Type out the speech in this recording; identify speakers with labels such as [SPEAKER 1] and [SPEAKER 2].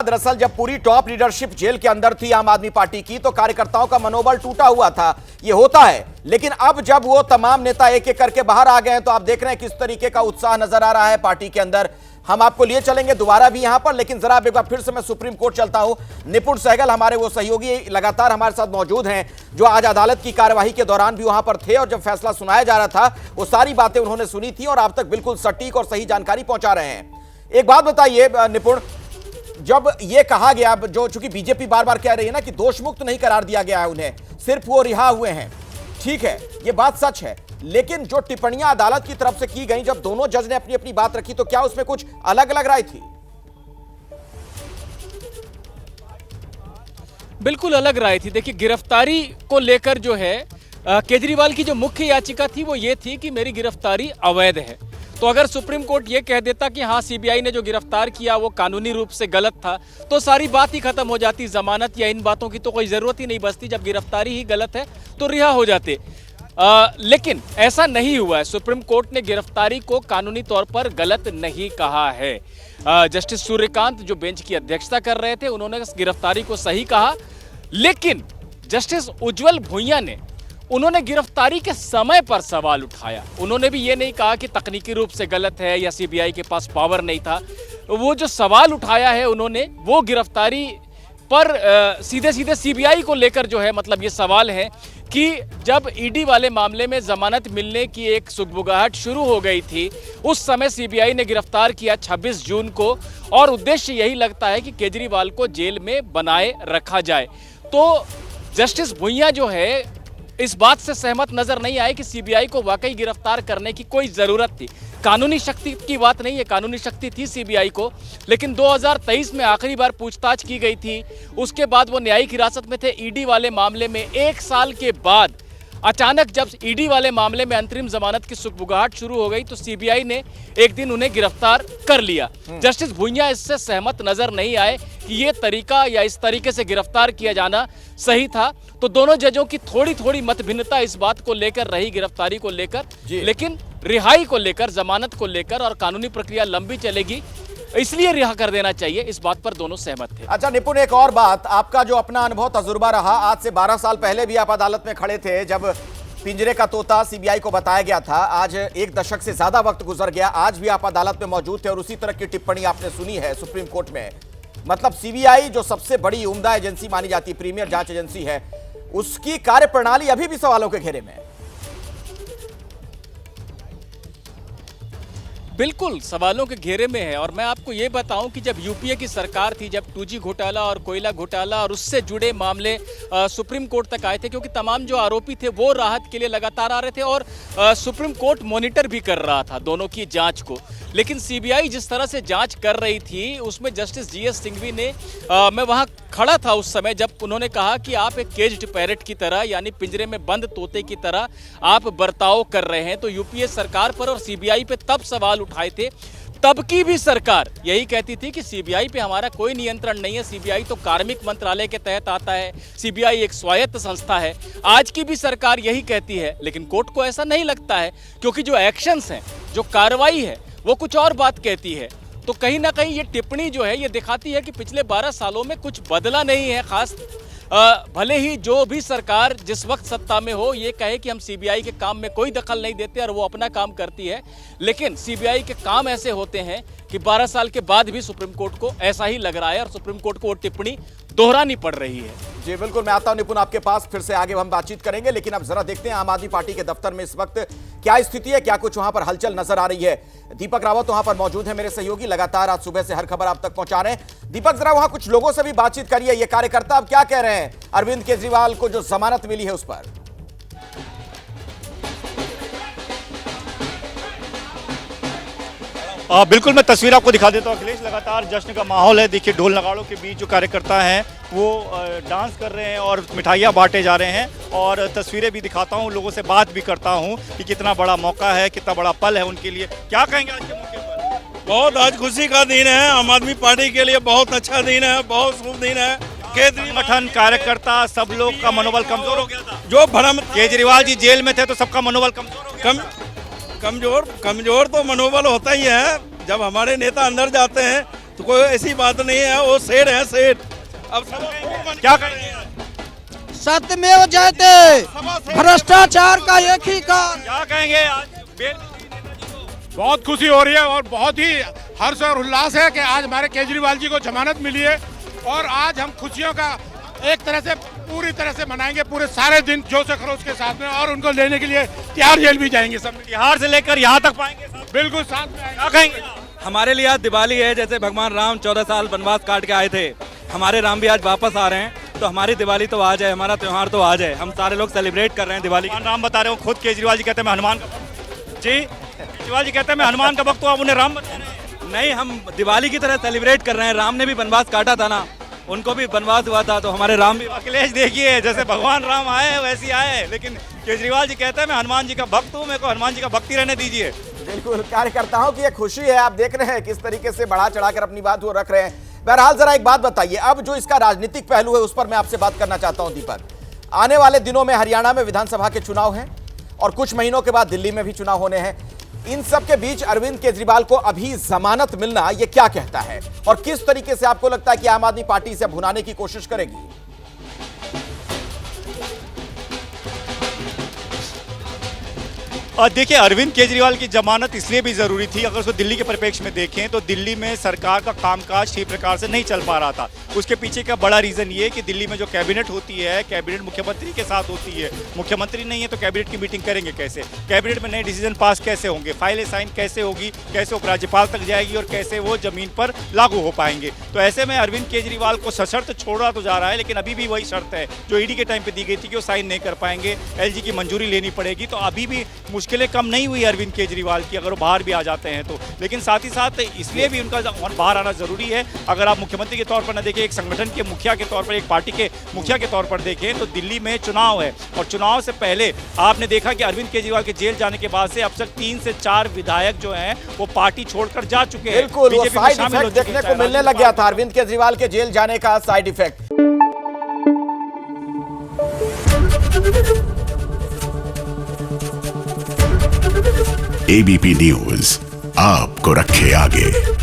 [SPEAKER 1] दरअसल जब पूरी टॉप लीडरशिप जेल के अंदर थी आम आदमी पार्टी की, तो कार्यकर्ताओं का मनोबल टूटा हुआ था। ये होता है, लेकिन अब जब वो तमाम नेता एक एक करके बाहर आ गए हैं तो आप देख रहे हैं किस तरीके का उत्साह नजर आ रहा है पार्टी के अंदर। हम आपको लिए चलेंगे दोबारा भी यहां पर, लेकिन जरा एक बार फिर से मैं सुप्रीम कोर्ट चलता हूं। निपुण सहगल हमारे वो सहयोगी लगातार हमारे साथ मौजूद हैं, जो आज अदालत की कार्यवाही के दौरान भी वहां पर थे और जब फैसला सुनाया जा रहा था वो सारी बातें उन्होंने सुनी थी और आप तक बिल्कुल सटीक और सही जानकारी पहुंचा रहे हैं। एक बात बताइए निपुण, जब ये कहा गया, जो चूंकि बीजेपी बार बार कह रही है ना कि दोष मुक्त नहीं करार दिया गया है उन्हें, सिर्फ वो रिहा हुए हैं, ठीक है, ये बात सच है, लेकिन जो टिप्पणियां अदालत की तरफ से की गई, जब दोनों जज ने अपनी अपनी बात रखी, तो क्या उसमें कुछ अलग अलग राय थी?
[SPEAKER 2] बिल्कुल अलग राय थी। देखिए, गिरफ्तारी को लेकर जो है केजरीवाल की जो मुख्य याचिका थी वो ये थी कि मेरी गिरफ्तारी अवैध है। तो अगर सुप्रीम कोर्ट ये कह देता कि हाँ, सीबीआई ने जो गिरफ्तार किया वो कानूनी रूप से गलत था, तो सारी बात ही खत्म हो जाती, जमानत या इन बातों की तो कोई जरूरत ही नहीं बचती। जब गिरफ्तारी ही गलत है तो रिहा हो जाते। लेकिन ऐसा नहीं हुआ है। सुप्रीम कोर्ट ने गिरफ्तारी को कानूनी तौर पर गलत नहीं कहा है। जस्टिस सूर्यकांत जो बेंच की अध्यक्षता कर रहे थे, उन्होंने गिरफ्तारी को सही कहा, लेकिन जस्टिस उज्जवल भुइयां ने उन्होंने गिरफ्तारी के समय पर सवाल उठाया। उन्होंने भी ये नहीं कहा कि तकनीकी रूप से गलत है या सीबीआई के पास पावर नहीं था। वो जो सवाल उठाया है उन्होंने, वो गिरफ्तारी पर सीधे सीधे सीबीआई को लेकर जो है, मतलब ये सवाल है कि जब ईडी वाले मामले में जमानत मिलने की एक सुगबुगाहट शुरू हो गई थी, उस समय सीबीआई ने गिरफ्तार किया 26 जून को, और उद्देश्य यही लगता है कि केजरीवाल को जेल में बनाए रखा जाए। तो जस्टिस भुइयां जो है इस बात से सहमत नजर नहीं आए कि सीबीआई को वाकई गिरफ्तार करने की कोई जरूरत थी। कानूनी शक्ति की बात नहीं है, कानूनी शक्ति थी सीबीआई को, लेकिन 2023 में आखिरी बार पूछताछ की गई थी। उसके बाद वो न्यायिक हिरासत में थे। ईडी वाले मामले में 1 साल के बाद अचानक जब ईडी वाले मामले में अंतरिम जमानत की सुगबुगाहट शुरू हो गई, तो सीबीआई ने एक दिन उन्हें गिरफ्तार कर लिया। जस्टिस भुइयां इससे सहमत नजर नहीं आए कि ये तरीका या इस तरीके से गिरफ्तार किया जाना सही था। तो दोनों जजों की थोड़ी थोड़ी मतभिन्नता इस बात को लेकर रही, गिरफ्तारी को लेकर, लेकिन रिहाई को लेकर, जमानत को लेकर और कानूनी प्रक्रिया लंबी चलेगी इसलिए रिहा कर देना चाहिए, इस बात पर दोनों सहमत थे।
[SPEAKER 1] अच्छा निपुण, एक और बात, आपका जो अपना अनुभव तजुर्बा रहा, आज से 12 साल पहले भी आप अदालत में खड़े थे जब पिंजरे का तोता सीबीआई को बताया गया था। आज 1 दशक से ज्यादा वक्त गुजर गया, आज भी आप अदालत में मौजूद थे और उसी तरह की टिप्पणी आपने सुनी है सुप्रीम कोर्ट में। मतलब सीबीआई जो सबसे बड़ी उम्दा एजेंसी मानी जाती है, प्रीमियर जांच एजेंसी है, उसकी कार्यप्रणाली अभी भी सवालों के घेरे में है।
[SPEAKER 2] बिल्कुल सवालों के घेरे में है। और मैं आपको ये बताऊं कि जब यूपीए की सरकार थी, जब 2G घोटाला और कोयला घोटाला और उससे जुड़े मामले सुप्रीम कोर्ट तक आए थे, क्योंकि तमाम जो आरोपी थे वो राहत के लिए लगातार आ रहे थे और सुप्रीम कोर्ट मॉनिटर भी कर रहा था दोनों की जांच को। लेकिन सीबीआई जिस तरह से जांच कर रही थी, उसमें जस्टिस जीएस सिंघवी ने, मैं वहां खड़ा था उस समय, जब उन्होंने कहा कि आप एक केज्ड पैरेट की तरह, यानी पिंजरे में बंद तोते की तरह आप बर्ताव कर रहे हैं। तो यूपीए सरकार पर और सीबीआई पे तब सवाल उठाए थे। तब की भी सरकार यही कहती थी कि सीबीआई पे हमारा कोई नियंत्रण नहीं है, सीबीआई तो कार्मिक मंत्रालय के तहत आता है, सीबीआई एक स्वायत्त संस्था है। आज की भी सरकार यही कहती है, लेकिन कोर्ट को ऐसा नहीं लगता है, क्योंकि जो एक्शंस हैं, जो कार्रवाई है, वो कुछ और बात कहती है। तो कहीं ना कहीं ये टिप्पणी जो है ये दिखाती है कि पिछले 12 सालों में कुछ बदला नहीं है खास। भले ही जो भी सरकार जिस वक्त सत्ता में हो ये कहे कि हम सीबीआई के काम में कोई दखल नहीं देते और वो अपना काम करती है, लेकिन सीबीआई के काम ऐसे होते हैं कि 12 साल के बाद भी सुप्रीम कोर्ट को ऐसा ही लग रहा है और सुप्रीम कोर्ट को वो टिप्पणी दोहरानी पड़ रही है।
[SPEAKER 1] जी बिल्कुल, मैं आता हूं निपुण आपके पास, फिर से आगे हम बातचीत करेंगे, लेकिन अब जरा देखते हैं आम आदमी पार्टी के दफ्तर में इस वक्त क्या स्थिति है, क्या कुछ वहां पर हलचल नजर आ रही है। दीपक रावत वहां पर मौजूद है, मेरे सहयोगी, लगातार आज सुबह से हर खबर आप तक पहुंचा रहे हैं। दीपक, जरा वहां कुछ लोगों से भी बातचीत करिए, ये कार्यकर्ता अब क्या कह रहे हैं अरविंद केजरीवाल को जो जमानत मिली है उस पर।
[SPEAKER 3] बिल्कुल, मैं तस्वीर आपको दिखा देता हूँ अखिलेश। लगातार जश्न का माहौल है। देखिए, ढोल नगाड़ों के बीच जो कार्यकर्ता हैं वो डांस कर रहे हैं और मिठाइयाँ बांटे जा रहे हैं, और तस्वीरें भी दिखाता हूँ, लोगों से बात भी करता हूँ कि कितना बड़ा मौका है, कितना बड़ा पल है उनके लिए। क्या कहेंगे आज के मौके पर?
[SPEAKER 4] बहुत आज खुशी का दिन है, आम आदमी पार्टी के लिए बहुत अच्छा दिन है, बहुत शुभ दिन है।
[SPEAKER 3] संगठन, कार्यकर्ता, सब लोग का मनोबल कमजोर हो गया था। जो भ्रम, केजरीवाल जी जेल में थे तो सबका मनोबल कमजोर हो गया।
[SPEAKER 4] कमजोर तो मनोबल होता ही है। जब हमारे नेता अंदर जाते हैं तो कोई ऐसी बात नहीं है, वो शेर है शेर। अब सब
[SPEAKER 3] क्या करेंगे?
[SPEAKER 5] सत्यमेव जयते, भ्रष्टाचार का एक ही कारण।
[SPEAKER 3] क्या कहेंगे आज
[SPEAKER 6] बहुत खुशी हो रही है और बहुत ही हर्ष और उल्लास है कि आज हमारे केजरीवाल जी को जमानत मिली है और आज हम खुशियों का एक तरह से पूरी तरह से मनाएंगे, पूरे सारे दिन जोश खरोश के साथ में, और उनको लेने के लिए तिहाड़ जेल भी जाएंगे सब।
[SPEAKER 3] बिहार से लेकर यहाँ तक पाएंगे साहब?
[SPEAKER 6] बिल्कुल साथ में आएंगे।
[SPEAKER 3] क्या कहेंगे?
[SPEAKER 7] हमारे लिए आज दिवाली है, जैसे भगवान राम 14 साल वनवास काट के आए थे, हमारे राम भी आज वापस आ रहे हैं, तो हमारी दिवाली तो आज है, हमारा त्योहार तो आज है, हम सारे लोग सेलिब्रेट कर रहे हैं दिवाली।
[SPEAKER 3] भगवान राम बता रहे हो, खुद केजरीवाल जी कहते हैं मैं हनुमान का भक्त। जी, केजरीवाल जी कहते हैं मैं हनुमान का भक्त हूं, आप उन्हें राम बता रहे हैं।
[SPEAKER 7] नहीं, हम दिवाली की तरह सेलिब्रेट कर रहे हैं। राम ने भी वनवास काटा था ना, उनको भी वनवास हुआ था, तो हमारे राम भी।
[SPEAKER 3] अखिलेश देखिए, जैसे भगवान राम आए वैसे ही आए, लेकिन केजरीवाल जी कहते हैं मैं हनुमान जी का भक्त हूँ, मेरे को हनुमान जी का भक्ति रहने दीजिए।
[SPEAKER 1] बिल्कुल, कार्यकर्ताओं की ये खुशी है, आप देख रहे हैं किस तरीके से बढ़ा चढ़ाकर अपनी बात वो रख रहे हैं। बहरहाल जरा एक बात बताइए, अब जो इसका राजनीतिक पहलू है उस पर मैं आपसे बात करना चाहता हूं दीपक। आने वाले दिनों में हरियाणा में विधानसभा के चुनाव हैं और कुछ महीनों के बाद दिल्ली में भी चुनाव होने हैं। इन सब के बीच अरविंद केजरीवाल को अभी जमानत मिलना ये क्या कहता है और किस तरीके से आपको लगता है कि आम आदमी पार्टी इसे भुनाने की कोशिश करेगी?
[SPEAKER 3] और देखिए, अरविंद केजरीवाल की जमानत इसलिए भी जरूरी थी, अगर उसको दिल्ली के परिप्रेक्ष्य में देखें तो दिल्ली में सरकार का कामकाज ठीक प्रकार से नहीं चल पा रहा था। उसके पीछे का बड़ा रीजन ये कि दिल्ली में जो कैबिनेट होती है, कैबिनेट मुख्यमंत्री के साथ होती है। मुख्यमंत्री नहीं है तो कैबिनेट की मीटिंग करेंगे कैसे? कैबिनेट में नए डिसीजन पास कैसे होंगे? फाइलें साइन कैसे होगी? कैसे उपराज्यपाल तक जाएगी और कैसे वो जमीन पर लागू हो पाएंगे? तो ऐसे में अरविंद केजरीवाल को सशर्त छोड़ा तो जा रहा है, लेकिन अभी भी वही शर्त है जो ईडी के टाइम पे दी गई थी कि वो साइन नहीं कर पाएंगे, एलजी की मंजूरी लेनी पड़ेगी। तो अभी भी मुश्किलें कम नहीं हुई अरविंद केजरीवाल की, अगर वो बाहर भी आ जाते हैं तो। लेकिन साथ ही साथ इसलिए भी उनका बाहर आना जरूरी है। अगर आप मुख्यमंत्री के तौर पर न देखें, एक संगठन के मुखिया के तौर पर, एक पार्टी के मुखिया के तौर पर देखें तो दिल्ली में चुनाव है और चुनाव से पहले आपने देखा कि अरविंद केजरीवाल के जेल जाने के बाद से अब तक 3 से 4 विधायक जो हैं वो पार्टी छोड़कर जा चुके हैं।
[SPEAKER 1] बिल्कुल, वो साइड इफेक्ट देखने को मिलने लग गया था अरविंद केजरीवाल के जेल जाने का साइड इफेक्ट।
[SPEAKER 8] एबीपी न्यूज आपको रखे आगे।